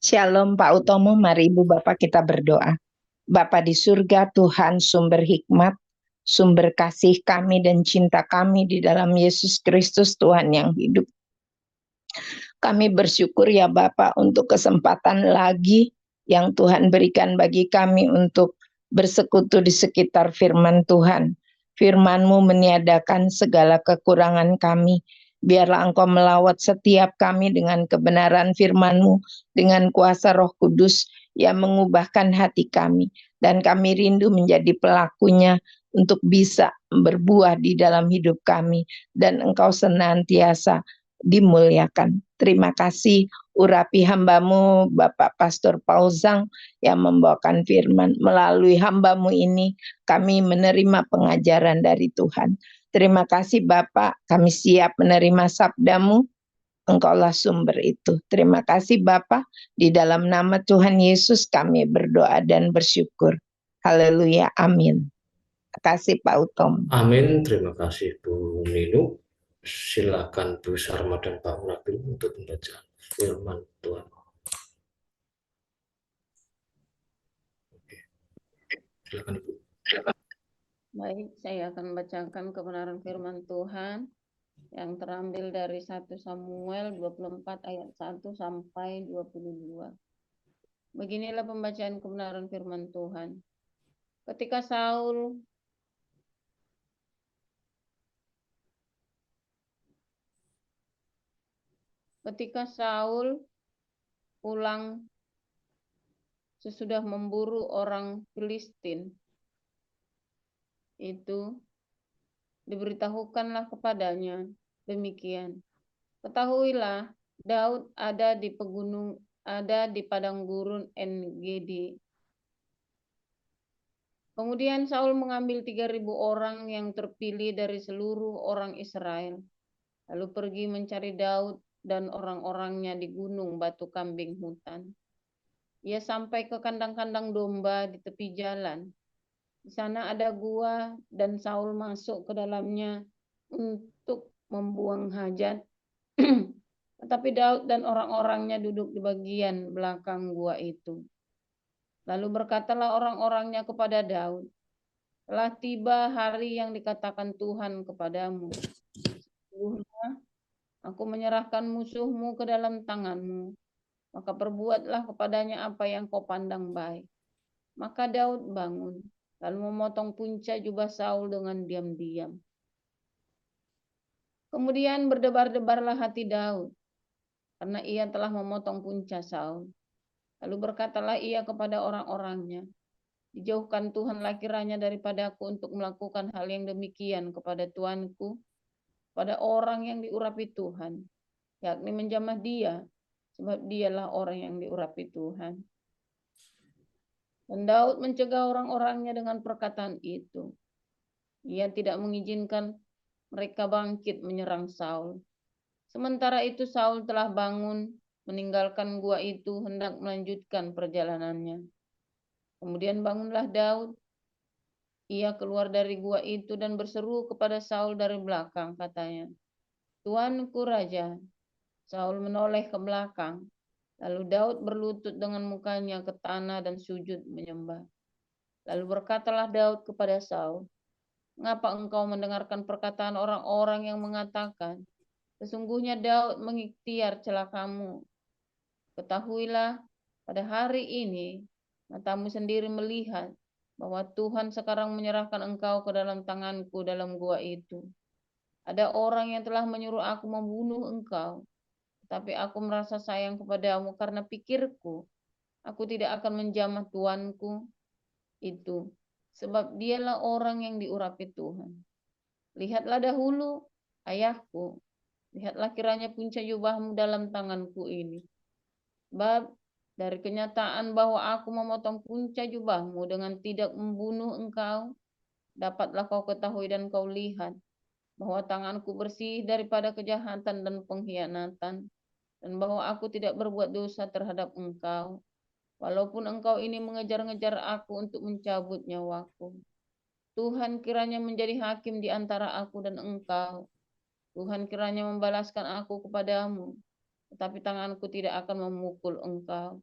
Shalom Pak Utomo, mari Ibu Bapak kita berdoa. Bapa di surga, Tuhan sumber hikmat, sumber kasih kami dan cinta kami di dalam Yesus Kristus Tuhan yang hidup. Kami bersyukur ya Bapak untuk kesempatan lagi yang Tuhan berikan bagi kami untuk bersekutu di sekitar firman Tuhan. Firman-Mu meniadakan segala kekurangan kami. Biarlah Engkau melawat setiap kami dengan kebenaran firman-Mu, dengan kuasa Roh Kudus yang mengubahkan hati kami. Dan kami rindu menjadi pelakunya untuk bisa berbuah di dalam hidup kami. Dan Engkau senantiasa dimuliakan. Terima kasih urapi hamba-Mu Bapak Pastor Pauzang yang membawakan firman. Melalui hamba-Mu ini kami menerima pengajaran dari Tuhan. Terima kasih Bapak, kami siap menerima sabda-Mu. Engkaulah sumber itu. Terima kasih Bapak, di dalam nama Tuhan Yesus kami berdoa dan bersyukur. Haleluya, amin. Terima kasih Pak Utom. Amin, terima kasih Bu Ninu. Silakan Bu Sarma dan Pak Nabil untuk membaca firman Tuhan. Silakan Ibu. Baik, saya akan membacakan kebenaran firman Tuhan yang terambil dari 1 Samuel 24 ayat 1 sampai 22. Beginilah pembacaan kebenaran firman Tuhan. Ketika Saul pulang sesudah memburu orang Filistin, itu diberitahukanlah kepadanya demikian. Ketahuilah, Daud ada di padang gurun En-Gedi. Kemudian Saul mengambil 3.000 orang yang terpilih dari seluruh orang Israel, lalu pergi mencari Daud dan orang-orangnya di gunung batu kambing hutan. Ia sampai ke kandang-kandang domba di tepi jalan. Di sana ada gua dan Saul masuk ke dalamnya untuk membuang hajat. Tetapi Daud dan orang-orangnya duduk di bagian belakang gua itu. Lalu berkatalah orang-orangnya kepada Daud, telah tiba hari yang dikatakan Tuhan kepadamu. Sesungguhnya aku menyerahkan musuhmu ke dalam tanganmu, maka perbuatlah kepadanya apa yang kau pandang baik. Maka Daud bangun, lalu memotong punca jubah Saul dengan diam-diam. Kemudian berdebar-debarlah hati Daud, karena ia telah memotong punca Saul. Lalu berkatalah ia kepada orang-orangnya, dijauhkan Tuhanlah kiranya daripadaku untuk melakukan hal yang demikian kepada tuanku, pada orang yang diurapi Tuhan, yakni menjamah dia, sebab dialah orang yang diurapi Tuhan. Dan Daud mencegah orang-orangnya dengan perkataan itu. Ia tidak mengizinkan mereka bangkit menyerang Saul. Sementara itu Saul telah bangun, meninggalkan gua itu, hendak melanjutkan perjalanannya. Kemudian bangunlah Daud. Ia keluar dari gua itu dan berseru kepada Saul dari belakang, katanya, "Tuanku Raja." Saul menoleh ke belakang. Lalu Daud berlutut dengan mukanya ke tanah dan sujud menyembah. Lalu berkatalah Daud kepada Saul, "Mengapa engkau mendengarkan perkataan orang-orang yang mengatakan, sesungguhnya Daud mengikhtiar celakamu? Ketahuilah, pada hari ini matamu sendiri melihat bahwa Tuhan sekarang menyerahkan engkau ke dalam tanganku dalam gua itu. Ada orang yang telah menyuruh aku membunuh engkau, tapi aku merasa sayang kepadamu karena pikirku, aku tidak akan menjamah tuanku itu, sebab dialah orang yang diurapi Tuhan. Lihatlah dahulu, ayahku, lihatlah kiranya punca jubahmu dalam tanganku ini. Sebab dari kenyataan bahwa aku memotong punca jubahmu dengan tidak membunuh engkau, dapatlah kau ketahui dan kau lihat bahwa tanganku bersih daripada kejahatan dan pengkhianatan, dan bahwa aku tidak berbuat dosa terhadap engkau, walaupun engkau ini mengejar-ngejar aku untuk mencabut nyawaku. Tuhan kiranya menjadi hakim di antara aku dan engkau. Tuhan kiranya membalaskan aku kepadamu, tetapi tanganku tidak akan memukul engkau.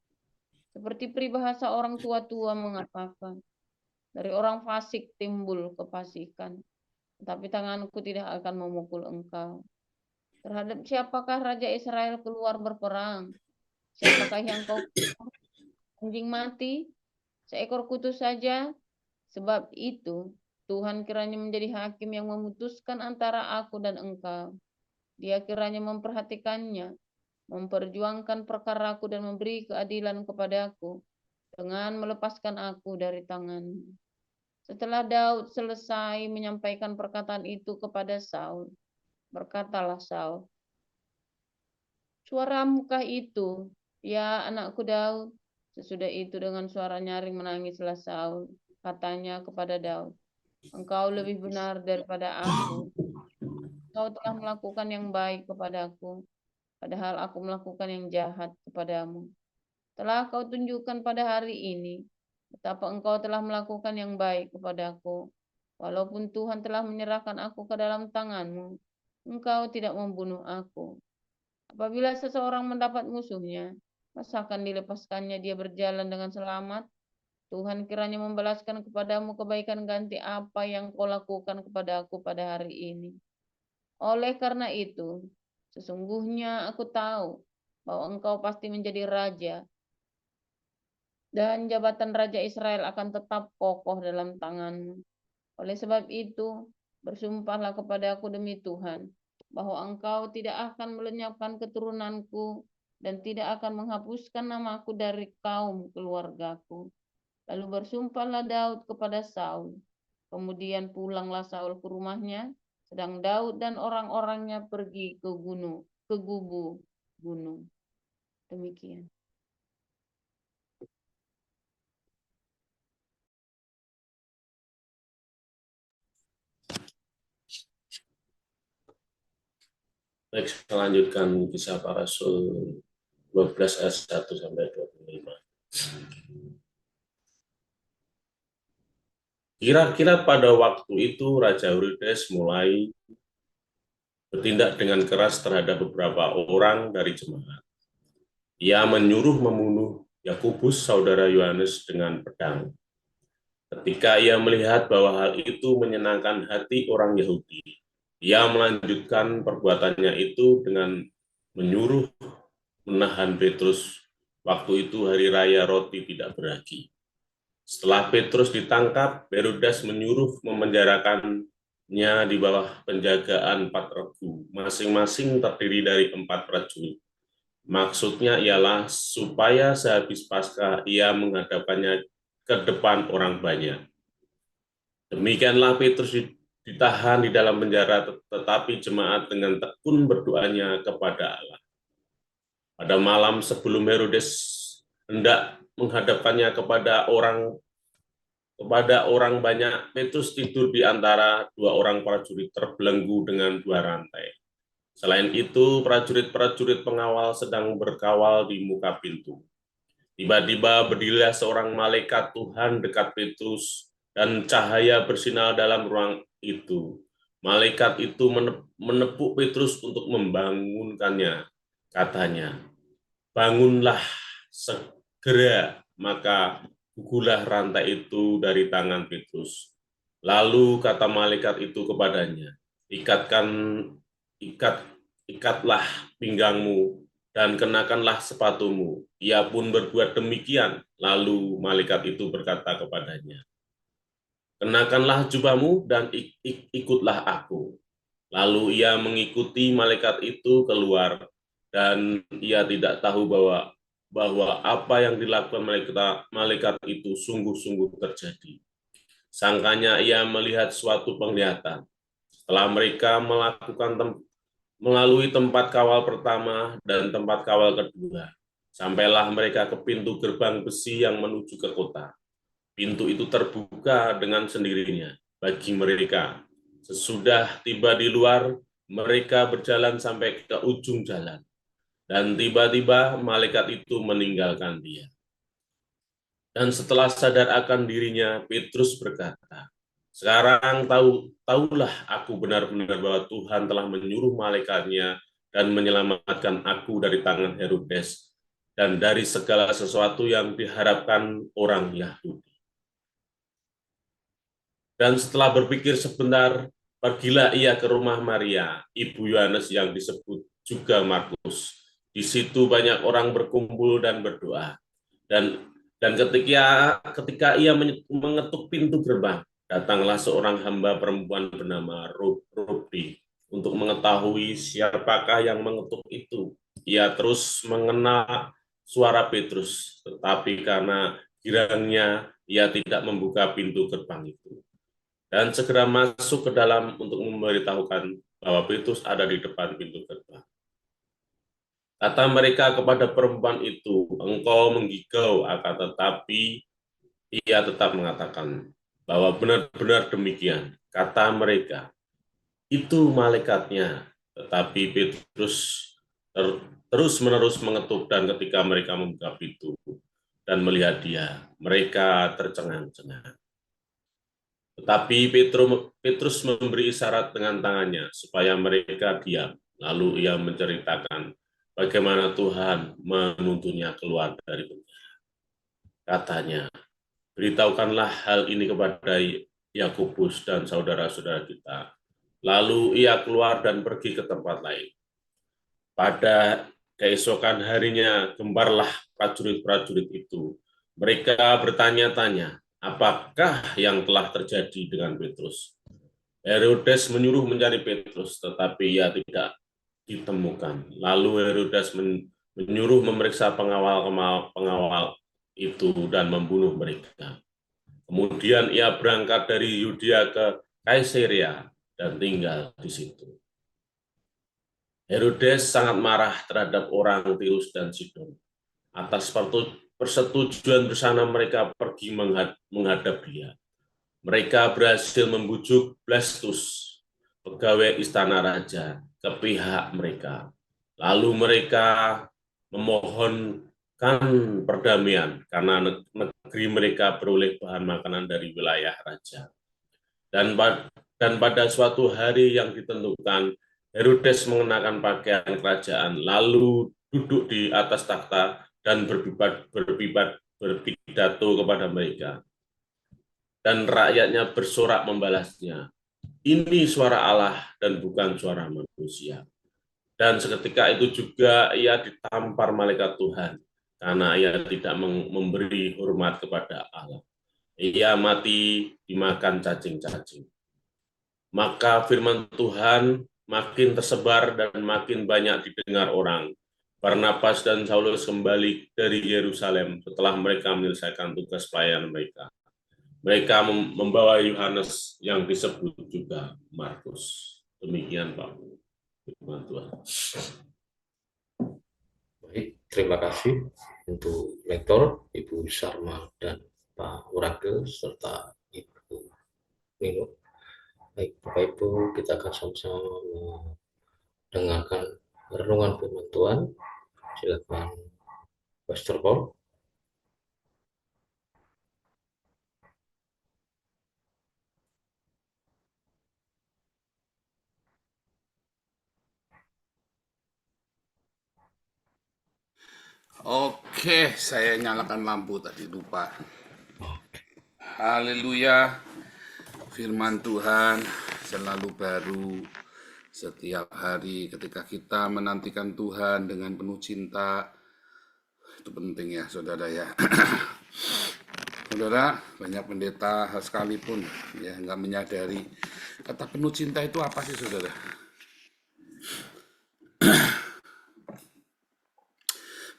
Seperti peribahasa orang tua-tua mengatakan, dari orang fasik timbul kefasikan, tetapi tanganku tidak akan memukul engkau. Terhadap siapakah Raja Israel keluar berperang? Siapakah yang kau anjing mati? Seekor kutu saja? Sebab itu, Tuhan kiranya menjadi hakim yang memutuskan antara aku dan engkau. Dia kiranya memperhatikannya, memperjuangkan perkaraku dan memberi keadilan kepadaku dengan melepaskan aku dari tanganmu. Setelah Daud selesai menyampaikan perkataan itu kepada Saul, berkatalah Saul, "Suaramukah itu, ya anakku Daud?" Sesudah itu dengan suara nyaring menangislah Saul. Katanya kepada Daud, "Engkau lebih benar daripada aku. Engkau telah melakukan yang baik kepadaku, padahal aku melakukan yang jahat kepadamu. Telah kau tunjukkan pada hari ini betapa engkau telah melakukan yang baik kepadaku. Walaupun Tuhan telah menyerahkan aku ke dalam tanganmu, engkau tidak membunuh aku. Apabila seseorang mendapat musuhnya, masakan dilepaskannya dia berjalan dengan selamat? Tuhan kiranya membalaskan kepadamu kebaikan ganti apa yang kau lakukan kepada aku pada hari ini. Oleh karena itu, sesungguhnya aku tahu bahwa engkau pasti menjadi raja, dan jabatan Raja Israel akan tetap kokoh dalam tanganmu. Oleh sebab itu, bersumpahlah kepadaku demi Tuhan, bahwa engkau tidak akan melenyapkan keturunanku dan tidak akan menghapuskan namaku dari kaum keluargaku. Lalu bersumpahlah Daud kepada Saul. Kemudian pulanglah Saul ke rumahnya, sedang Daud dan orang-orangnya pergi ke gubu gunung. Demikian. Baik, saya lanjutkan Kisah Para Rasul 12 ayat 1 sampai 25. Kira-kira pada waktu itu Raja Herodes mulai bertindak dengan keras terhadap beberapa orang dari jemaat. Ia menyuruh membunuh Yakobus, saudara Yohanes, dengan pedang. Ketika ia melihat bahwa hal itu menyenangkan hati orang Yahudi, ia melanjutkan perbuatannya itu dengan menyuruh menahan Petrus. Waktu itu hari raya roti tidak beragi. Setelah Petrus ditangkap, Herodes menyuruh memenjarakannya di bawah penjagaan 4 regu, masing-masing terdiri dari 4 prajurit. Maksudnya ialah supaya sehabis Paskah ia menghadapkannya ke depan orang banyak. Demikianlah Petrus ditahan di dalam penjara, tetapi jemaat dengan tekun berdoanya kepada Allah. Pada malam sebelum Herodes hendak menghadapkannya kepada orang banyak, Petrus tidur di antara 2 orang prajurit terbelenggu dengan 2 rantai. Selain itu, prajurit-prajurit pengawal sedang berkawal di muka pintu. Tiba-tiba berdirilah seorang malaikat Tuhan dekat Petrus, dan cahaya bersinar dalam ruang itu. Malaikat itu menepuk Petrus untuk membangunkannya. Katanya, "Bangunlah segera." Maka gugulah rantai itu dari tangan Petrus. Lalu kata malaikat itu kepadanya, ikatlah pinggangmu dan kenakanlah sepatumu. Ia pun berbuat demikian. Lalu malaikat itu berkata kepadanya, "Kenakanlah jubahmu dan ikutlah aku." Lalu ia mengikuti malaikat itu keluar, dan ia tidak tahu bahwa apa yang dilakukan malaikat itu sungguh-sungguh terjadi. Sangkanya ia melihat suatu penglihatan. Setelah mereka melalui tempat kawal pertama dan tempat kawal kedua, sampailah mereka ke pintu gerbang besi yang menuju ke kota. Pintu itu terbuka dengan sendirinya bagi mereka. Sesudah tiba di luar, mereka berjalan sampai ke ujung jalan. Dan tiba-tiba malaikat itu meninggalkan dia. Dan setelah sadar akan dirinya, Petrus berkata, "Sekarang tahulah aku benar-benar bahwa Tuhan telah menyuruh malaikatnya dan menyelamatkan aku dari tangan Herodes dan dari segala sesuatu yang diharapkan orang Yahudi. Dan setelah berpikir sebentar, pergilah ia ke rumah Maria, ibu Yohanes yang disebut juga Markus. Di situ banyak orang berkumpul dan berdoa. Dan ketika ia mengetuk pintu gerbang, datanglah seorang hamba perempuan bernama Rubdi untuk mengetahui siapakah yang mengetuk itu. Ia terus mengenal suara Petrus, tetapi karena girangnya ia tidak membuka pintu gerbang itu. Dan segera masuk ke dalam untuk memberitahukan bahwa Petrus ada di depan pintu gerbang. Kata mereka kepada perempuan itu, engkau menggigau, akan tetapi ia tetap mengatakan bahwa benar-benar demikian. Kata mereka, itu malaikatnya. Tetapi Petrus terus-menerus mengetuk, dan ketika mereka membuka pintu dan melihat dia, mereka tercengang-cengang. Tetapi Petrus memberi isyarat dengan tangannya supaya mereka diam. Lalu ia menceritakan bagaimana Tuhan menuntunnya keluar dari penjara. Katanya, beritahukanlah hal ini kepada Yakobus dan saudara-saudara kita. Lalu ia keluar dan pergi ke tempat lain. Pada keesokan harinya, gemparlah prajurit-prajurit itu. Mereka bertanya-tanya, apakah yang telah terjadi dengan Petrus? Herodes menyuruh mencari Petrus, tetapi ia tidak ditemukan. Lalu Herodes menyuruh memeriksa pengawal itu dan membunuh mereka. Kemudian ia berangkat dari Yudea ke Kaisarea dan tinggal di situ. Herodes sangat marah terhadap orang Tirus dan Sidon. Atas persetujuan bersama mereka pergi menghadap dia. Mereka berhasil membujuk Blastus, pegawai istana raja, ke pihak mereka. Lalu mereka memohonkan perdamaian karena negeri mereka beroleh bahan makanan dari wilayah raja. Dan pada suatu hari yang ditentukan, Herodes mengenakan pakaian kerajaan, lalu duduk di atas takhta dan berpidato kepada mereka. Dan rakyatnya bersorak membalasnya, ini suara Allah dan bukan suara manusia. Dan seketika itu juga ia ditampar malaikat Tuhan, karena ia tidak memberi hormat kepada Allah. Ia mati dimakan cacing-cacing. Maka firman Tuhan makin tersebar dan makin banyak didengar orang. Barnabas dan Saulus kembali dari Yerusalem setelah mereka menyelesaikan tugas pelayanan mereka. Mereka membawa Yohanes yang disebut juga Markus. Demikian Pak. Firman Tuhan. Baik, terima kasih untuk Lektor, Ibu Sarma dan Pak Urake, serta Ibu Nino. Baik, Bapak Ibu, kita akan sama-sama mendengarkan renungan firman Tuhan. Silakan, Pastor Paul. Oke, saya nyalakan lampu tadi lupa. Haleluya. Firman Tuhan selalu baru setiap hari ketika kita menantikan Tuhan dengan penuh cinta. Itu penting ya, Saudara ya. Saudara, banyak pendeta sekalipun ya nggak menyadari kata penuh cinta itu apa sih, Saudara?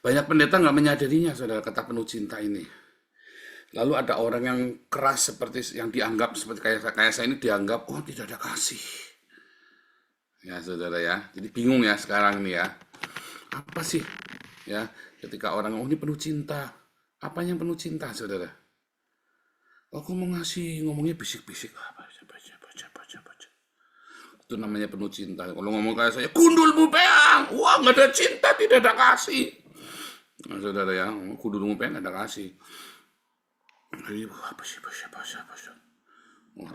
Banyak pendeta nggak menyadarinya, Saudara, kata penuh cinta ini. Lalu ada orang yang keras seperti yang dianggap seperti kayak saya ini dianggap tidak ada kasih. Ya, Saudara ya. Jadi bingung ya sekarang nih ya. Apa sih ya ketika orang ini penuh cinta? Apa yang penuh cinta, Saudara? Aku mau ngasih, ngomongnya bisik-bisik. Baca. Itu namanya penuh cinta. Kalau ngomong kayak saya, gundulmu peang. Wah, nggak ada cinta, tidak ada kasih. Nah, Saudara ya, gundulmu peang nggak ada kasih. Apa sih?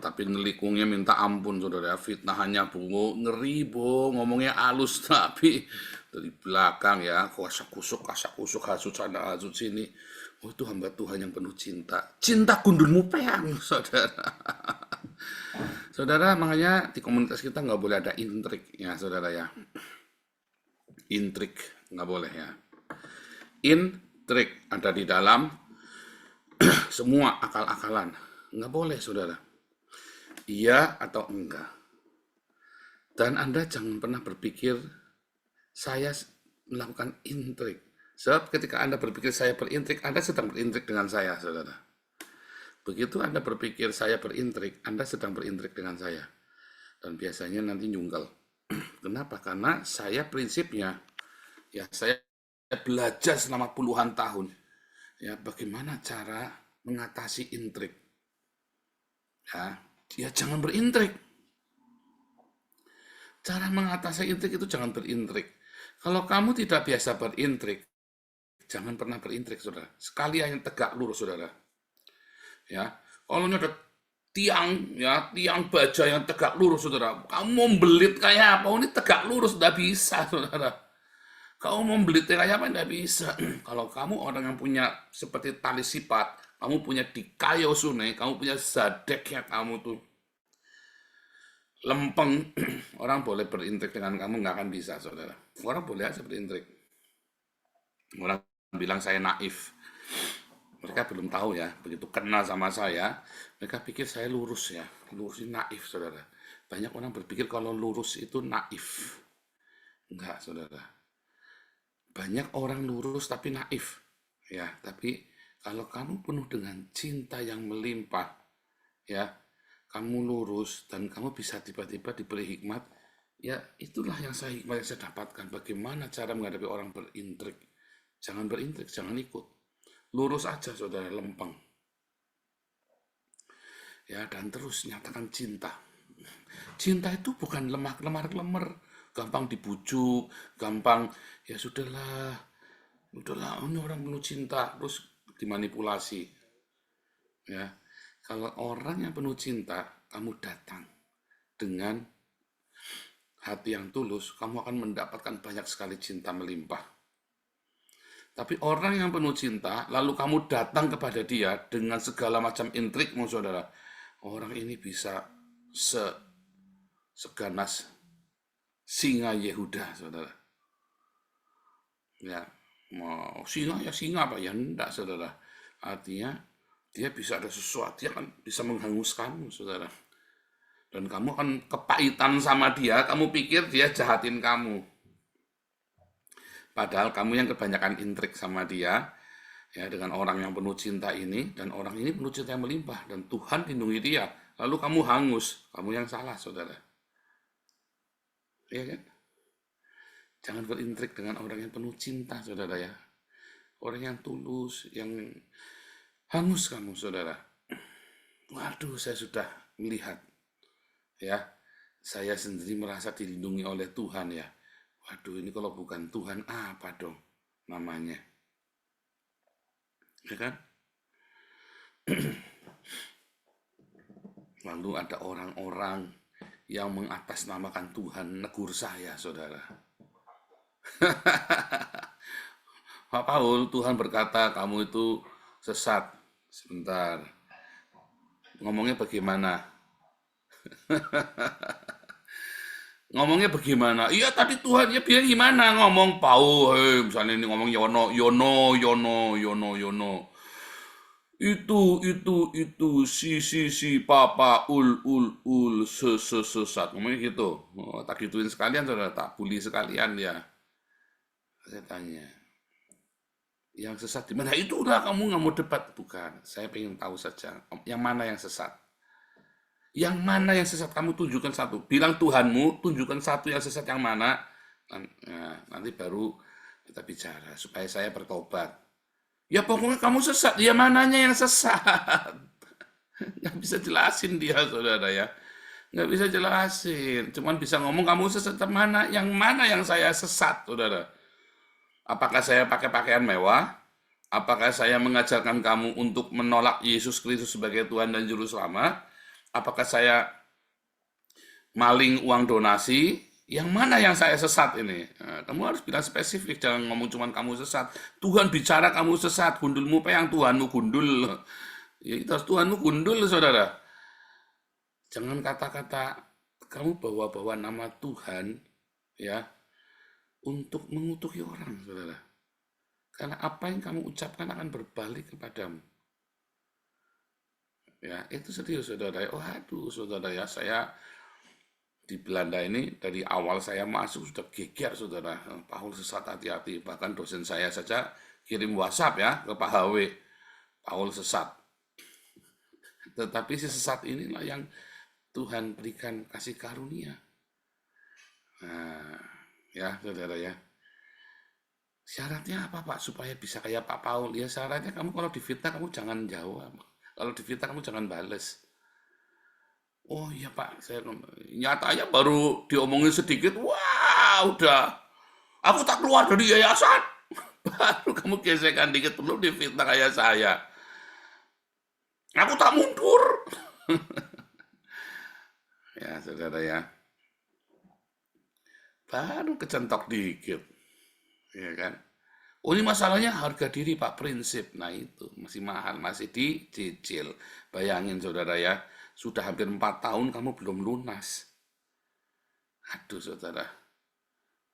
Tapi nelikungnya minta ampun, Saudara. Fitnahannya ngeri, ngomongnya halus, tapi dari belakang ya, kasak kusuk, hasut sana, hasut sini. Oh, itu hamba Tuhan yang penuh cinta. Cinta gundulmu peang, saudara. Saudara, makanya di komunitas kita nggak boleh ada intrik ya, saudara ya. Intrik, nggak boleh ya. Intrik ada di dalam semua akal-akalan. Nggak boleh, saudara. Iya atau enggak. Dan Anda jangan pernah berpikir saya melakukan intrik. Sebab ketika Anda berpikir saya berintrik, Anda sedang berintrik dengan saya, saudara. Begitu Anda berpikir saya berintrik, Anda sedang berintrik dengan saya. Dan biasanya nanti nyunggal. Kenapa? Karena saya prinsipnya, ya saya belajar selama puluhan tahun. Ya, bagaimana cara mengatasi intrik. Ya jangan berintrik. Cara mengatasi intrik itu jangan berintrik. Kalau kamu tidak biasa berintrik, jangan pernah berintrik, saudara. Sekali yang tegak lurus, saudara. Ya, kalau ada tiang, ya tiang baja yang tegak lurus, saudara. Kamu mau belit kayak apa? Ini tegak lurus, tidak bisa, saudara. Kamu mau belit kayak apa? Tidak bisa. Kalau kamu orang yang punya seperti tali sifat, kamu punya dikayo sune, kamu punya zadek ya kamu tuh lempeng, orang boleh berintrik dengan kamu, nggak akan bisa, saudara. Orang boleh aja berintrik. Orang bilang saya naif. Mereka belum tahu ya, begitu kenal sama saya, mereka pikir saya lurus ya. Lurus ini naif, saudara. Banyak orang berpikir kalau lurus itu naif. Enggak, saudara. Banyak orang lurus tapi naif. Ya, tapi kalau kamu penuh dengan cinta yang melimpah, ya, kamu lurus dan kamu bisa tiba-tiba diberi hikmat, ya itulah yang saya dapatkan. Bagaimana cara menghadapi orang berintrik. Jangan berintrik, jangan ikut. Lurus aja, saudara, lempeng. Ya, dan terus nyatakan cinta. Cinta itu bukan lemar-lemar, gampang dibujuk, gampang, ya sudahlah, ini orang penuh cinta, terus dimanipulasi. Ya, kalau orang yang penuh cinta, kamu datang dengan hati yang tulus, kamu akan mendapatkan banyak sekali cinta melimpah. Tapi orang yang penuh cinta, lalu kamu datang kepada dia dengan segala macam intrikmu, saudara. Orang ini bisa seganas singa Yehuda, saudara. Ya, mau singa ya singa apa ya enggak, saudara. Artinya dia bisa ada sesuatu, dia kan bisa menghanguskanmu, saudara. Dan kamu akan kepahitan sama dia, kamu pikir dia jahatin kamu. Padahal kamu yang kebanyakan intrik sama dia, ya dengan orang yang penuh cinta ini, dan orang ini penuh cinta yang melimpah, dan Tuhan lindungi dia. Lalu kamu hangus, kamu yang salah, saudara. Iya kan? Jangan berintrik dengan orang yang penuh cinta, saudara ya. Orang yang tulus, yang hangus kamu, saudara. Waduh, saya sudah melihat, ya, saya sendiri merasa dilindungi oleh Tuhan ya. Waduh, ini kalau bukan Tuhan, apa dong namanya? Ya kan? Lalu ada orang-orang yang mengatasnamakan Tuhan negur saya, saudara. Pak Paul, Tuhan berkata, kamu itu sesat. Sebentar. Ngomongnya bagaimana? Ngomongnya bagaimana? Iya tadi Tuhan ya bilang gimana ngomong Paul, misalnya ini ngomong Yono. Itu si papa ul sesat ngomongnya gitu. Oh, tak gituin sekalian, saudara, tak bully sekalian ya. Saya tanya, yang sesat di mana? Itu udah kamu nggak mau debat, bukan? Saya pengen tahu saja yang mana yang sesat. Yang mana yang sesat, kamu tunjukkan satu. Bilang Tuhanmu, tunjukkan satu yang sesat yang mana. Nah, nanti baru kita bicara, supaya saya bertobat. Ya pokoknya kamu sesat, ya mananya yang sesat. Nggak bisa jelasin dia, saudara ya. Nggak bisa jelasin, cuman bisa ngomong kamu sesat yang mana yang saya sesat, saudara. Apakah saya pakai pakaian mewah? Apakah saya mengajarkan kamu untuk menolak Yesus Kristus sebagai Tuhan dan Juru Selamat? Apakah saya maling uang donasi? Yang mana yang saya sesat ini? Nah, kamu harus bilang spesifik, jangan ngomong cuman kamu sesat. Tuhan bicara kamu sesat, gundulmu yang Tuhanmu gundul. Ya itu harus Tuhanmu gundul, saudara. Jangan kata-kata kamu bawa-bawa nama Tuhan ya untuk mengutuki orang, saudara. Karena apa yang kamu ucapkan akan berbalik kepadamu. Ya, itu serius, saudara. Oh, aduh, saudara ya, saya di Belanda ini dari awal saya masuk sudah geger, saudara. Paul sesat, hati-hati. Bahkan dosen saya saja kirim WhatsApp ya ke Pak HW. Paul sesat. Tetapi si sesat inilah yang Tuhan berikan kasih karunia. Nah, ya, saudara ya. Syaratnya apa, Pak, supaya bisa kayak Pak Paul? Ya, syaratnya kamu kalau difitnah kamu jangan jawab. Kalau difitnah kamu jangan bales. Oh iya, Pak, saya nyatanya baru diomongin sedikit, wah udah, aku tak keluar dari yayasan. Baru kamu gesekan dikit, belum difitnah kayak saya. Aku tak mundur. Ya, saudara ya. Baru kecentok dikit. Ya kan? Oh, ini masalahnya harga diri, Pak, prinsip. Nah itu, masih mahal, masih dicicil. Bayangin, saudara ya, sudah hampir 4 tahun kamu belum lunas. Aduh, saudara.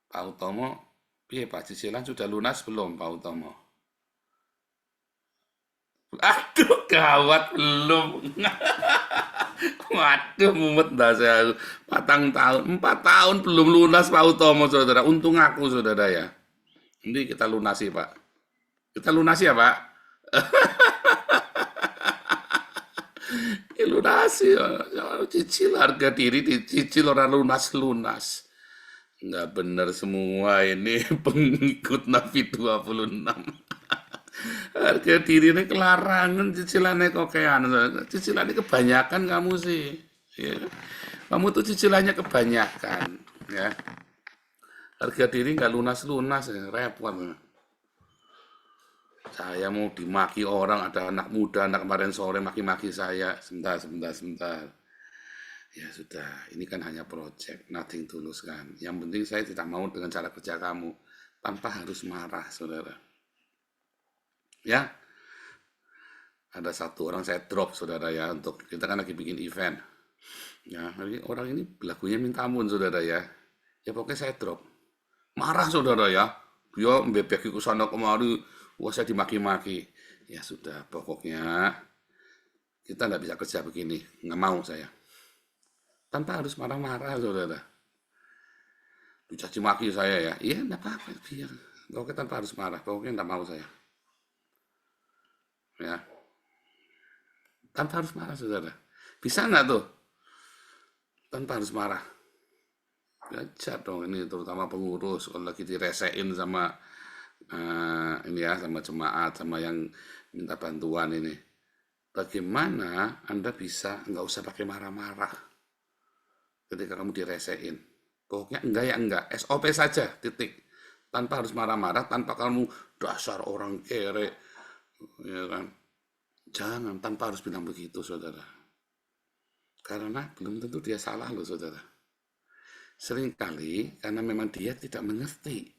Pak Utomo, piye Pak, cicilan sudah lunas belum, Pak Utomo? Aduh, gawat, belum. Waduh, mumet dah saya. 4 tahun belum lunas, Pak Utomo, saudara. Untung aku, saudara ya. Nanti kita lunasi, Pak. Kita lunasi ya, Pak. Lunasi, cicil harga diri, dicicil orang lunas. Nggak benar semua ini pengikut Nabi 26. Harga diri ini kelarangan, cicilannya kokean. Cicilannya kebanyakan kamu sih. Ya. Kamu tuh cicilannya kebanyakan. Ya. Harga diri nggak lunas-lunas, ya. Repot. Saya mau dimaki orang, ada anak muda, anak kemarin sore maki-maki saya. Sebentar. Ya sudah, ini kan hanya project, nothing tulus kan. Yang penting saya tidak mau dengan cara kerja kamu, tanpa harus marah, saudara. Ya, ada satu orang saya drop, saudara ya, untuk kita kan lagi bikin event. Ya, orang ini lagunya minta ampun, saudara ya. Ya pokoknya saya drop. Marah, saudara ya. Dia membebeki ke sana kemari, wah saya dimaki-maki. Ya sudah, pokoknya kita nggak bisa kerja begini, nggak mau saya. Tanpa harus marah-marah, saudara. Dicaci maki saya ya, iya nggak apa-apa, biar. Pokoknya tanpa harus marah, pokoknya nggak mau saya. Ya, tanpa harus marah, saudara. Bisa nggak tuh? Tanpa harus marah. Belajar dong ini, terutama pengurus, kalau lagi diresein sama ini ya, sama jemaat, sama yang minta bantuan ini. Bagaimana Anda bisa nggak usah pakai marah-marah ketika kamu diresein? Pokoknya enggak ya enggak, SOP saja, titik. Tanpa harus marah-marah, tanpa kamu dasar orang kere, ya kan? Jangan, tanpa harus bilang begitu, saudara. Karena belum tentu dia salah loh, saudara. Seringkali karena memang dia tidak mengerti.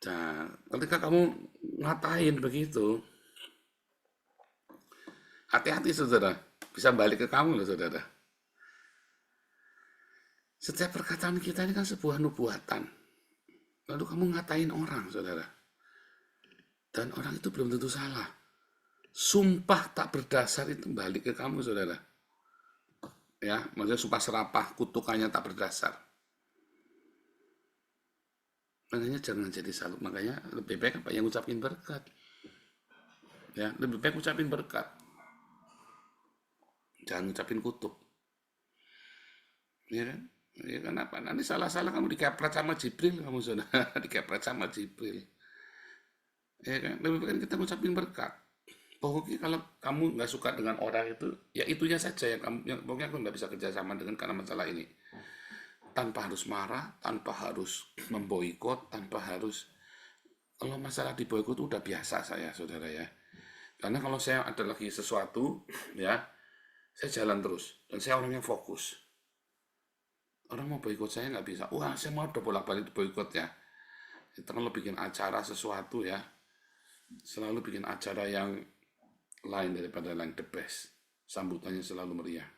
Nah, ketika kamu ngatain begitu, hati-hati, saudara. Bisa balik ke kamu loh, saudara. Setiap perkataan kita ini kan sebuah nubuatan. Lalu kamu ngatain orang, saudara. Dan orang itu belum tentu salah. Sumpah tak berdasar itu balik ke kamu, saudara. Ya, maksudnya sumpah serapah, kutukannya tak berdasar. Makanya jangan jadi salut. Makanya lebih baik apa yang ngucapin berkat. Ya, lebih baik ngucapin berkat. Jangan ngucapin kutuk. Ya kan? Ya kenapa? Nanti salah-salah kamu dikepret sama Jibril, kamu sudah dikepret sama Jibril. Ya kan? Lebih baik kita ngucapin berkat. Pokoknya kalau kamu nggak suka dengan orang itu, ya itunya saja yang kamu, pokoknya aku nggak bisa kerjasama dengan karena masalah ini. Tanpa harus marah, tanpa harus memboikot, tanpa harus, kalau masalah diboikot itu udah biasa saya, saudara ya. Karena kalau saya ada lagi sesuatu, ya, saya jalan terus dan saya orangnya fokus. Orang mau boikot saya nggak bisa. Wah, saya mau udah bolak-balik boikot ya. Kita kalau bikin acara sesuatu ya, selalu bikin acara yang lain daripada yang the best. Sambutannya selalu meriah.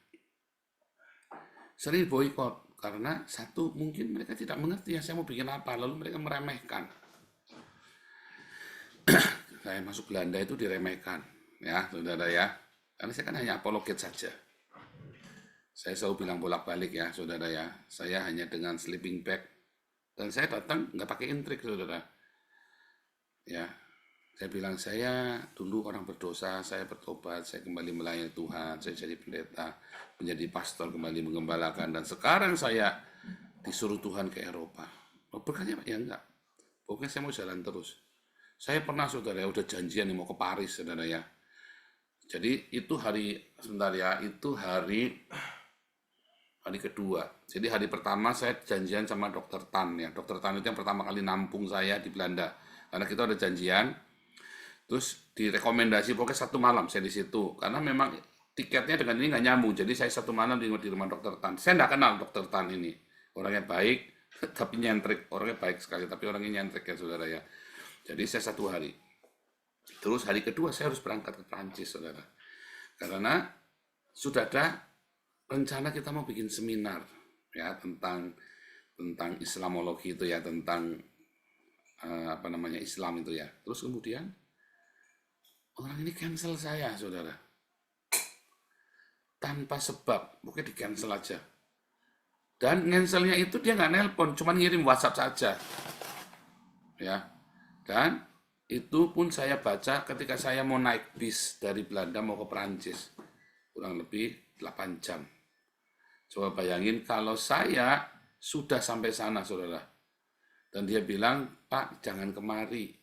Sering boikot karena satu, mungkin mereka tidak mengerti ya saya mau bikin apa, lalu mereka meremehkan. Saya masuk Belanda itu diremehkan, ya saudara ya. Karena saya kan hanya apologet saja. Saya selalu bilang bolak-balik ya saudara ya. Saya hanya dengan sleeping bag dan saya datang nggak pakai intrik saudara. Ya, saya bilang saya dulu orang berdosa, saya bertobat, saya kembali melayani Tuhan, saya jadi pendeta, menjadi pastor, kembali menggembalakan, dan sekarang saya disuruh Tuhan ke Eropa. Oh, berkatnya ya enggak. Pokoknya saya mau jalan terus. Saya pernah saudara udah janjian nih mau ke Paris saudara ya. Jadi itu sebentar ya, itu hari kedua. Jadi hari pertama saya janjian sama Dr. Tan ya. Dr. Tan itu yang pertama kali nampung saya di Belanda. Karena kita udah janjian. Terus direkomendasi pokoknya 1 malam saya di situ. Karena memang tiketnya dengan ini nggak nyambung. Jadi saya 1 malam di rumah Dr. Tan. Saya nggak kenal Dr. Tan ini. Orangnya baik, tapi nyentrik. Orangnya baik sekali, tapi orangnya nyentrik ya saudara ya. Jadi saya 1 hari. Terus hari kedua saya harus berangkat ke Prancis saudara. Karena sudah ada rencana kita mau bikin seminar ya tentang Islamologi itu ya, tentang Islam itu ya. Terus kemudian orang ini cancel saya saudara, tanpa sebab, pokoknya di cancel aja. Dan cancelnya itu dia nggak nelpon, cuma ngirim WhatsApp saja ya. Dan itu pun saya baca ketika saya mau naik bis dari Belanda mau ke Perancis, kurang lebih 8 jam. Coba bayangin kalau saya sudah sampai sana saudara, dan dia bilang, Pak jangan kemari.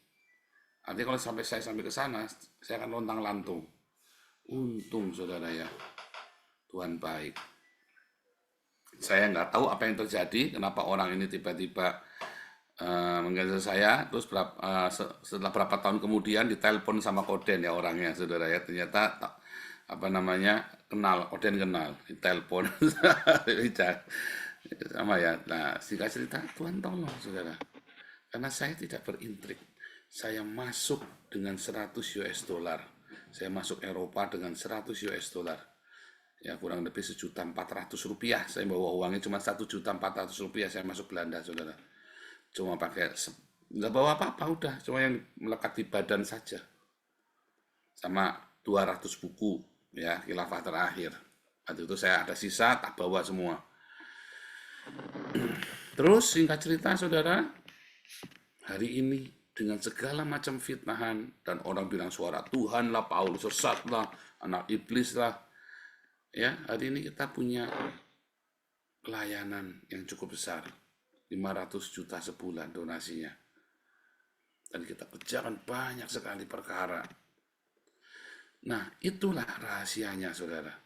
Artinya kalau saya sampai ke sana, saya akan lontang-lantung. Untung saudara ya, Tuhan baik. Saya nggak tahu apa yang terjadi, kenapa orang ini tiba-tiba mengganjal saya. Terus setelah berapa tahun kemudian ditelepon sama Koden ya orangnya saudara ya. Ternyata kenal, Koden kenal, ditelepon sama ya. Nah singkat cerita, Tuhan tolong saudara, karena saya tidak berintrik. Saya masuk dengan 100 US dollar. Saya masuk Eropa dengan 100 US dollar. Ya kurang lebih 1.400.000 rupiah. Saya bawa uangnya cuma 1.400.000 rupiah. Saya masuk Belanda, saudara. Cuma pakai, nggak bawa apa-apa, udah. Cuma yang melekat di badan saja. Sama 200 buku, ya, khilafah terakhir. Waktu itu saya ada sisa, tak bawa semua. Terus singkat cerita, saudara, hari ini dengan segala macam fitnahan dan orang bilang suara Tuhan lah, Paulus sesat lah, anak iblis lah. Ya, hari ini kita punya pelayanan yang cukup besar, 500 juta sebulan donasinya. Dan kita kerjakan banyak sekali perkara. Nah, itulah rahasianya, saudara.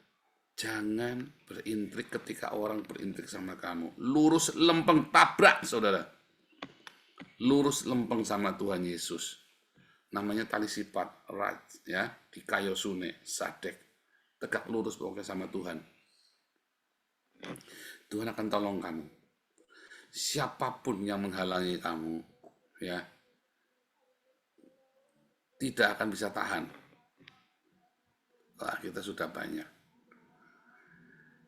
Jangan berintrik ketika orang berintrik sama kamu. Lurus lempeng, tabrak, saudara. Lurus lempeng sama Tuhan Yesus. Namanya tali sifat, right, ya, di Kayosune, Sadek. Tegak lurus pokoknya sama Tuhan. Tuhan akan tolong kamu. Siapapun yang menghalangi kamu, ya, tidak akan bisa tahan. Wah, kita sudah banyak.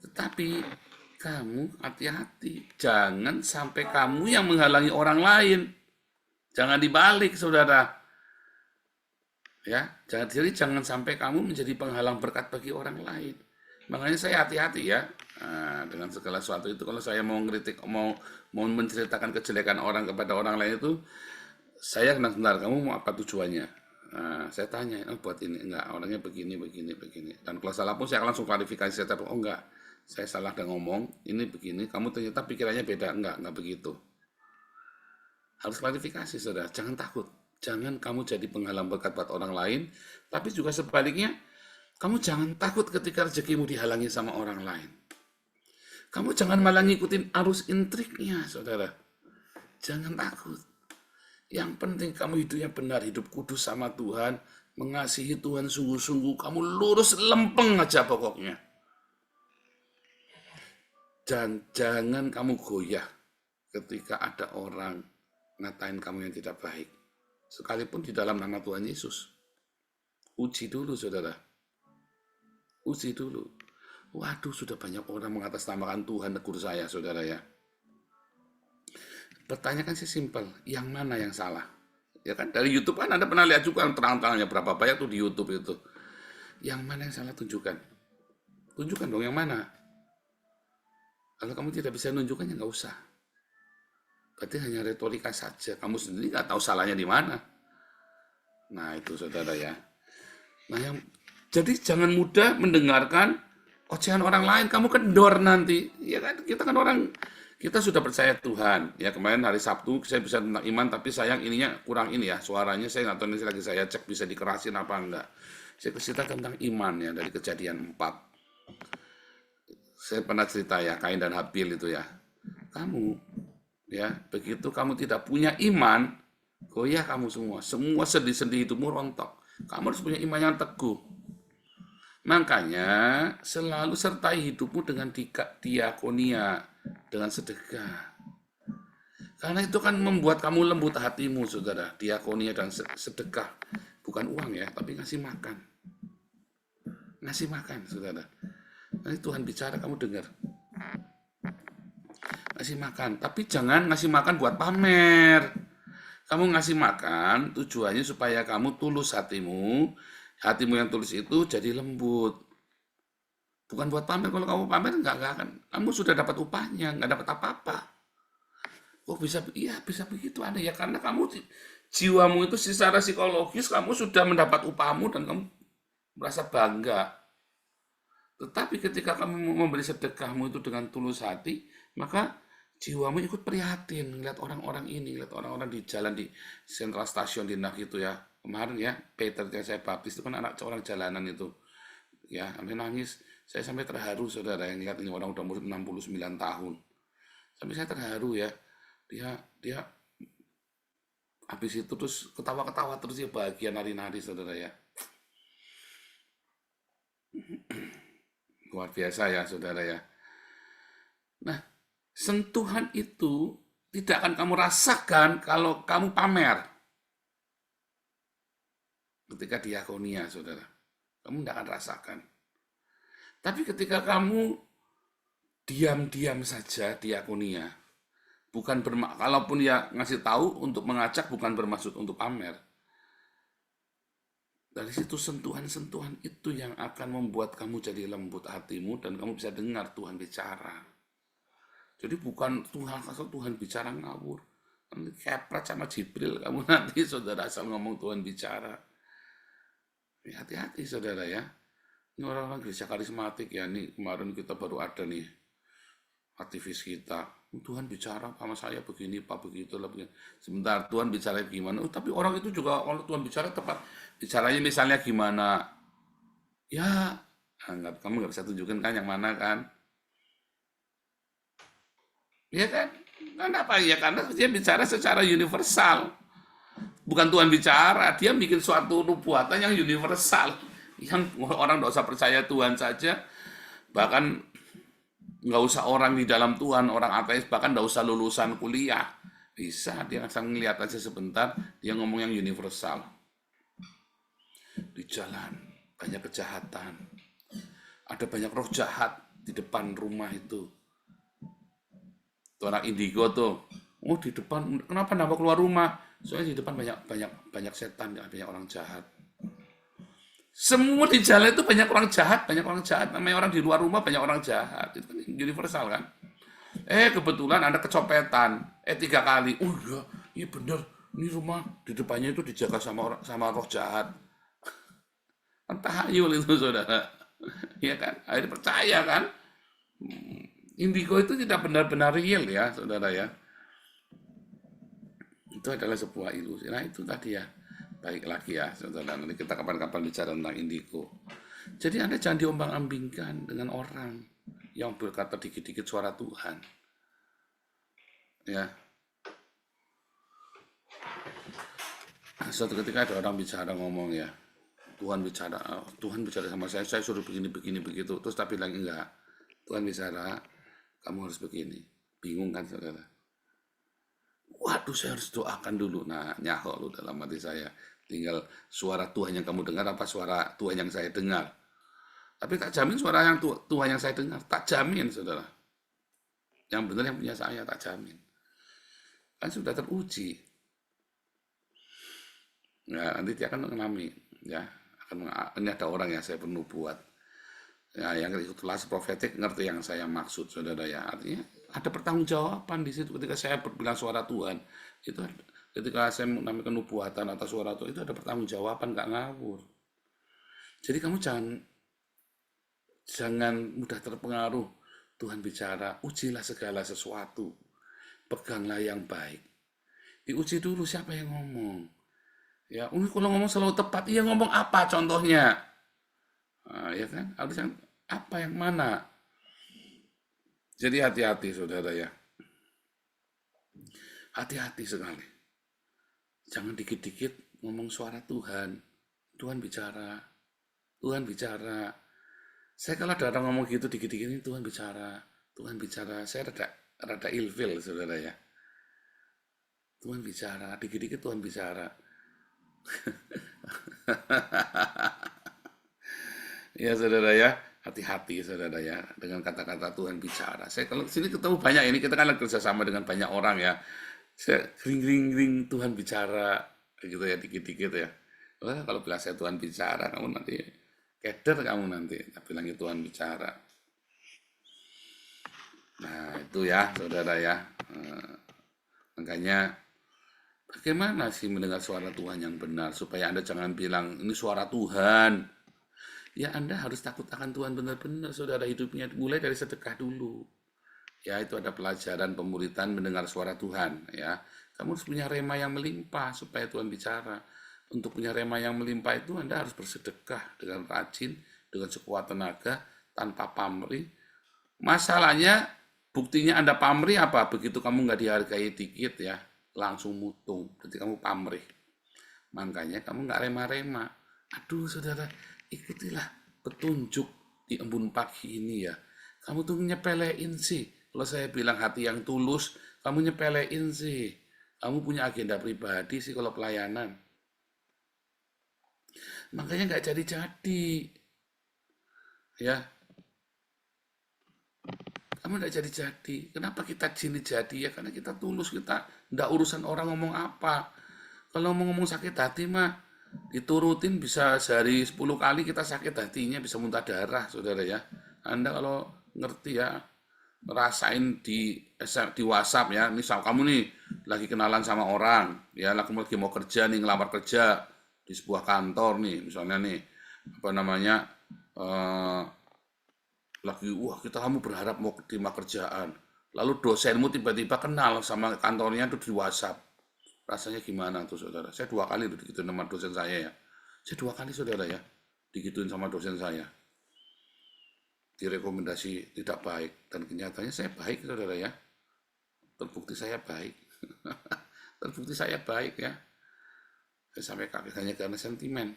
Tetapi kamu hati-hati. Jangan sampai kamu yang menghalangi orang lain. Jangan dibalik, saudara. Ya, jangan sampai kamu menjadi penghalang berkat bagi orang lain. Makanya saya hati-hati ya dengan segala sesuatu itu. Kalau saya mau ngeritik, mau menceritakan kejelekan orang kepada orang lain itu, saya sebentar, kamu mau apa tujuannya? Saya tanya, buat ini enggak, orangnya begini. Dan kalau salah pun saya akan langsung klarifikasi. Saya tahu, enggak, saya salah dan ngomong, ini begini, kamu ternyata pikirannya beda, enggak begitu. Harus klarifikasi, saudara, jangan takut. Jangan kamu jadi penghalang berkat buat orang lain, tapi juga sebaliknya, kamu jangan takut ketika rezekimu dihalangi sama orang lain. Kamu jangan malah ngikutin arus intriknya, saudara. Jangan takut. Yang penting kamu hidupnya benar, hidup kudus sama Tuhan, mengasihi Tuhan sungguh-sungguh, kamu lurus lempeng aja pokoknya. Dan jangan kamu goyah ketika ada orang ngatain kamu yang tidak baik. Sekalipun di dalam nama Tuhan Yesus. Uji dulu, saudara. Uji dulu. Waduh, sudah banyak orang mengatasnamakan Tuhan, negur saya, saudara ya. Pertanyaan sih simpel, yang mana yang salah? Ya kan, dari YouTube kan Anda pernah lihat juga terang-terangnya berapa banyak tuh di YouTube itu. Yang mana yang salah, tunjukkan. Tunjukkan dong yang mana. Kalau kamu tidak bisa menunjukkan, ya nggak usah. Berarti hanya retorika saja. Kamu sendiri nggak tahu salahnya di mana. Nah itu saudara ya. Nah jadi jangan mudah mendengarkan ocehan orang lain. Kamu kendor nanti. Ya kan, kita kan orang, kita sudah percaya Tuhan. Ya kemarin hari Sabtu saya bisa tentang iman, tapi sayang ininya kurang ini ya. Suaranya saya nggak tahu ini lagi saya cek bisa dikerasin apa enggak. Saya cerita tentang iman ya dari Kejadian 4. Saya pernah cerita ya, Kain dan Habil itu ya. Kamu, ya, begitu kamu tidak punya iman, goyah kamu semua. Semua sendi-sendi hidupmu rontok. Kamu harus punya iman yang teguh. Makanya, selalu sertai hidupmu dengan diakonia, dengan sedekah. Karena itu kan membuat kamu lembut hatimu, saudara. Diakonia dan sedekah. Bukan uang ya, tapi ngasih makan. Ngasih makan, saudara. Nanti Tuhan bicara, kamu dengar. Ngasih makan, tapi jangan ngasih makan buat pamer. Kamu ngasih makan, tujuannya supaya kamu tulus hatimu. Hatimu yang tulus itu jadi lembut. Bukan buat pamer. Kalau kamu pamer, nggak akan. Kamu sudah dapat upahnya, nggak dapat apa-apa. Kok bisa? Iya, bisa begitu ada ya. Karena kamu, jiwamu itu secara psikologis, kamu sudah mendapat upahmu dan kamu merasa bangga. Tetapi ketika kamu memberi sedekahmu itu dengan tulus hati, maka jiwamu ikut prihatin, lihat orang-orang ini, lihat orang-orang di jalan di Central Station di Nak itu ya. Kemarin ya, Peter yang saya baptis itu kan anak orang jalanan itu. Ya, sampai nangis. Saya sampai terharu, saudara, yang lihat ini orang udah umur 69 tahun. Sampai saya terharu ya. Dia habis itu terus ketawa-ketawa terus ya, bahagia nari-nari, saudara ya. Luar biasa ya, saudara ya. Nah, sentuhan itu tidak akan kamu rasakan kalau kamu pamer. Ketika diakonia, saudara. Kamu tidak akan rasakan. Tapi ketika kamu diam-diam saja diakonia, kalaupun ya ngasih tahu untuk mengajak, bukan bermaksud untuk pamer. Dari situ sentuhan-sentuhan itu yang akan membuat kamu jadi lembut hatimu dan kamu bisa dengar Tuhan bicara. Jadi bukan Tuhan bicara ngawur. Nanti kepret sama Jibril kamu nanti, saudara, asal ngomong Tuhan bicara. Ya, hati-hati, saudara ya. Ini orang-orang gereja karismatik ya. Ini kemarin kita baru ada nih aktivis kita. Tuhan bicara sama saya begini, Pak, begitu lah. Sebentar, Tuhan bicara gimana? Tapi orang itu juga, kalau Tuhan bicara tepat. Bicaranya misalnya gimana? Ya, kamu nggak bisa tunjukkan kan yang mana kan? Ya kan? Kenapa? Ya karena dia bicara secara universal. Bukan Tuhan bicara, dia bikin suatu nubuatan yang universal. Yang orang nggak usah percaya Tuhan saja, bahkan nggak usah orang di dalam Tuhan, orang ateis, bahkan nggak usah lulusan kuliah. Bisa, dia asal ngeliat aja sebentar, dia ngomong yang universal. Di jalan, banyak kejahatan. Ada banyak roh jahat di depan rumah itu. Itu anak indigo tuh. Oh, di depan, kenapa nambah keluar rumah? Soalnya di depan banyak setan, banyak orang jahat. Semua di jalan itu banyak orang jahat. Namanya orang di luar rumah banyak orang jahat. Itu kan universal kan. Kebetulan Anda kecopetan. 3 kali. Oh iya bener. Ini rumah di depannya itu dijaga sama roh jahat. Tahayul itu, saudara. Ya kan? Akhirnya percaya kan. Indigo itu tidak benar-benar real ya, saudara ya. Itu adalah sebuah ilusi. Nah itu tadi ya. Baik lagi ya, saudara. Nanti kita kapan-kapan bicara tentang indigo. Jadi Anda jangan diombang-ambingkan dengan orang yang berkata dikit-dikit suara Tuhan. Ya. Suatu ketika ada orang bicara ngomong ya, Tuhan bicara sama saya suruh begini begitu. Terus tapi lagi enggak. Tuhan bicara, kamu harus begini. Bingung kan saudara? Waduh, saya harus doakan dulu. Nah, nyaho lu dalam hati saya. Tinggal suara Tuhan yang kamu dengar apa suara Tuhan yang saya dengar. Tapi tak jamin suara yang Tuhan yang saya dengar. Tak jamin, saudara. Yang benar yang punya saya, tak jamin. Kan sudah teruji. Ya, nanti dia akan mengalami. Ya, ini ada orang yang saya penuh buat. Ya, yang ikut kelas profetik ngerti yang saya maksud, saudara ya. Artinya ada pertanggungjawaban di situ ketika saya bilang suara Tuhan. Itu ketika saya menamakan nubuatan atau suara Tuhan, itu ada pertanggungjawaban, nggak ngawur. Jadi kamu jangan mudah terpengaruh. Tuhan bicara, ujilah segala sesuatu. Peganglah yang baik. Diuji dulu siapa yang ngomong. Ya, kalau ngomong selalu tepat, iya ngomong apa contohnya? Nah, ya kan? Harusnya apa yang mana? Jadi hati-hati saudara ya. Hati-hati sekali. Jangan dikit-dikit ngomong suara Tuhan. Tuhan bicara. Tuhan bicara. Saya kalau ada orang ngomong gitu dikit-dikit ini Tuhan bicara. Tuhan bicara. Saya rada ilfil saudara ya. Tuhan bicara. Dikit-dikit Tuhan bicara. Ya saudara ya, hati-hati saudara ya dengan kata-kata Tuhan bicara. Saya kalau sini ketemu banyak ini, kita kan kerjasama dengan banyak orang ya. Saya ring Tuhan bicara gitu ya, dikit-dikit ya. Kalau bilang saya Tuhan bicara, kamu nanti keder kamu nanti. Tapi bilangnya Tuhan bicara. Nah itu ya saudara ya. Makanya bagaimana sih mendengar suara Tuhan yang benar supaya Anda jangan bilang ini suara Tuhan. Ya Anda harus takut akan Tuhan benar-benar saudara hidupnya mulai dari sedekah dulu. Ya itu ada pelajaran pemuritan mendengar suara Tuhan ya. Kamu harus punya rema yang melimpah supaya Tuhan bicara. Untuk punya rema yang melimpah itu Anda harus bersedekah dengan rajin, dengan sekuat tenaga, tanpa pamrih. Masalahnya buktinya Anda pamrih apa? Begitu kamu nggak dihargai dikit ya, langsung mutung. Berarti kamu pamrih. Makanya kamu nggak rema-rema. Aduh saudara, ikutilah petunjuk di embun pagi ini ya. Kamu tuh nyepelein sih. Kalau saya bilang hati yang tulus, kamu nyepelein sih. Kamu punya agenda pribadi sih kalau pelayanan. Makanya nggak jadi-jadi. Ya. Kamu nggak jadi-jadi. Kenapa kita sini jadi ya? Karena kita tulus, kita nggak urusan orang ngomong apa. Kalau ngomong sakit hati mah, diturutin bisa sehari 10 kali kita sakit hatinya, bisa muntah darah, saudara ya. Anda kalau ngerti ya, rasain di WhatsApp ya, misal kamu nih lagi kenalan sama orang, ya kamu lagi mau kerja nih, ngelamar kerja di sebuah kantor nih, misalnya nih, apa namanya, kamu berharap mau terima kerjaan, lalu dosenmu tiba-tiba kenal sama kantornya tuh di WhatsApp. Rasanya gimana tuh saudara? Saya 2 kali tuh digituin sama dosen saya ya. Saya 2 kali saudara ya, digituin sama dosen saya. Direkomendasi tidak baik. Dan kenyataannya saya baik saudara ya. Terbukti saya baik. Terbukti saya baik ya. Saya sampai kaget hanya karena sentimen.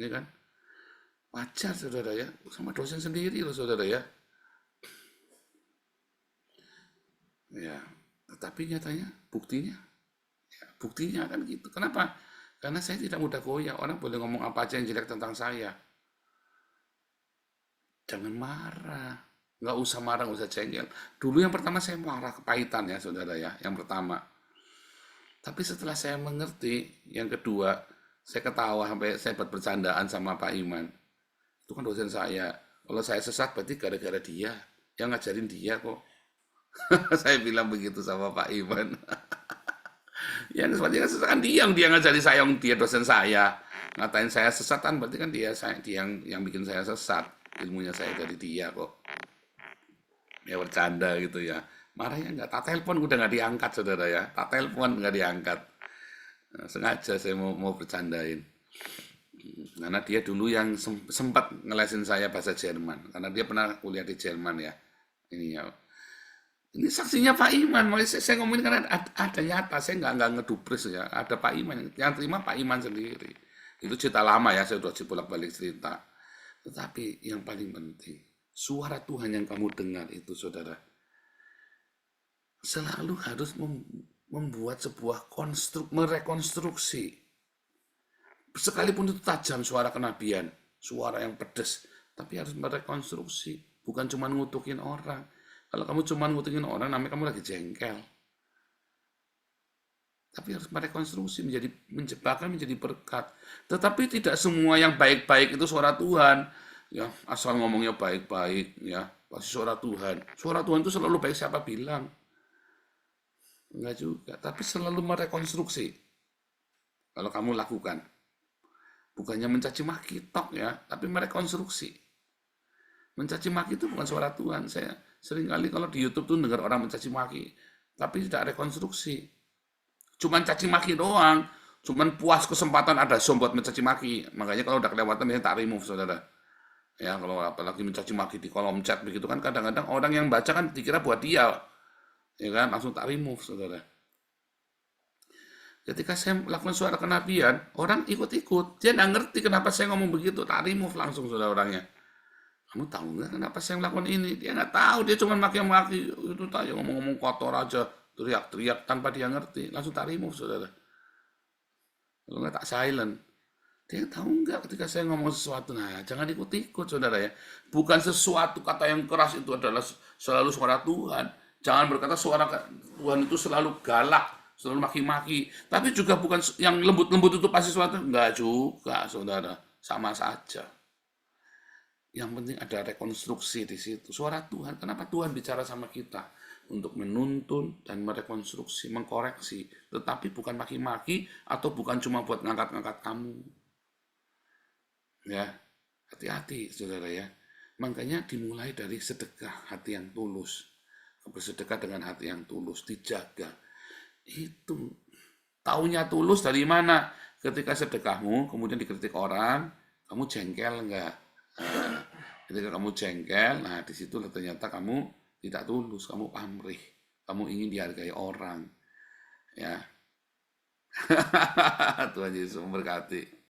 Ini kan wajar saudara ya. Sama dosen sendiri loh saudara ya. Ya, tetapi nyatanya buktinya kan gitu. Kenapa? Karena saya tidak mudah goyah. Orang boleh ngomong apa aja yang jelek tentang saya. Jangan marah. Nggak usah marah, nggak usah jengkel. Dulu yang pertama saya marah, kepahitan ya saudara ya. Yang pertama. Tapi setelah saya mengerti, yang kedua, saya ketawa sampai saya buat bercandaan sama Pak Iman. Itu kan dosen saya. Kalau saya sesat berarti gara-gara dia. Yang ngajarin dia kok. Saya bilang begitu sama Pak Iman. Yang sepertinya sesat kan dia ngajari saya, dia dosen saya. Ngatain saya sesatan berarti kan dia yang bikin saya sesat. Ilmunya saya dari dia kok. Ya bercanda gitu ya. Marahnya enggak, tak telepon udah nggak diangkat saudara ya. Tak telepon nggak diangkat. Nah, sengaja saya mau bercandain. Karena dia dulu yang sempat ngelesin saya bahasa Jerman. Karena dia pernah kuliah di Jerman ya. Ini ya. Ini saksinya Pak Iman, makanya saya ngomongin karena ada nyata, saya nggak ngedupres ya, ada Pak Iman, yang terima Pak Iman sendiri. Itu cerita lama ya, saya udah bolak-balik cerita. Tetapi yang paling penting, suara Tuhan yang kamu dengar itu saudara, selalu harus membuat sebuah merekonstruksi. Sekalipun itu tajam suara kenabian, suara yang pedas, tapi harus merekonstruksi, bukan cuma ngutukin orang. Kalau kamu cuma ngutukin orang, namanya kamu lagi jengkel. Tapi harus merekonstruksi, bahkan menjadi berkat. Tetapi tidak semua yang baik-baik itu suara Tuhan. Ya, asal ngomongnya baik-baik, ya pasti suara Tuhan. Suara Tuhan itu selalu baik, siapa bilang? Enggak juga, tapi selalu merekonstruksi. Kalau kamu lakukan, bukannya mencaci maki tok ya, tapi merekonstruksi. Mencaci maki itu bukan suara Tuhan. Saya seringkali kalau di YouTube tuh dengar orang mencaci maki, tapi tidak rekonstruksi. Cuman caci maki doang, cuman puas kesempatan ada Zoom buat mencaci maki. Makanya kalau udah kelewatan biasanya tak remove, saudara. Ya, kalau apalagi mencaci maki di kolom chat begitu kan, kadang-kadang orang yang baca kan dikira buat dia, ya kan, langsung tak remove, saudara. Ketika saya melakukan suara kenabian, orang ikut-ikut, dia nggak ngerti kenapa saya ngomong begitu, tak remove langsung, saudara, orangnya. Kamu tahu nggak kenapa saya melakukan ini? Dia nggak tahu, dia cuma maki-maki itu aja, ngomong-ngomong kotor aja, teriak-teriak tanpa dia ngerti, langsung tak remove, saudara. Kalau nggak tak silent. Dia tahu nggak ketika saya ngomong sesuatu, nah jangan ikut-ikut, saudara ya. Bukan sesuatu kata yang keras itu adalah selalu suara Tuhan. Jangan berkata suara Tuhan itu selalu galak, selalu maki-maki. Tapi juga bukan yang lembut-lembut itu pasti suatu, enggak juga, saudara. Sama saja. Yang penting ada rekonstruksi di situ. Suara Tuhan, kenapa Tuhan bicara sama kita? Untuk menuntun dan merekonstruksi, mengkoreksi. Tetapi bukan maki-maki atau bukan cuma buat ngangkat-ngangkat kamu. Ya, hati-hati, saudara ya. Makanya dimulai dari sedekah hati yang tulus. Bersedekah dengan hati yang tulus, dijaga. Itu taunya tulus dari mana? Ketika sedekahmu kemudian dikritik orang, kamu jengkel enggak? Nah, ketika kamu jengkel, nah di situ ternyata kamu tidak tulus, kamu pamrih, kamu ingin dihargai orang, ya. Tuhan Yesus memberkati.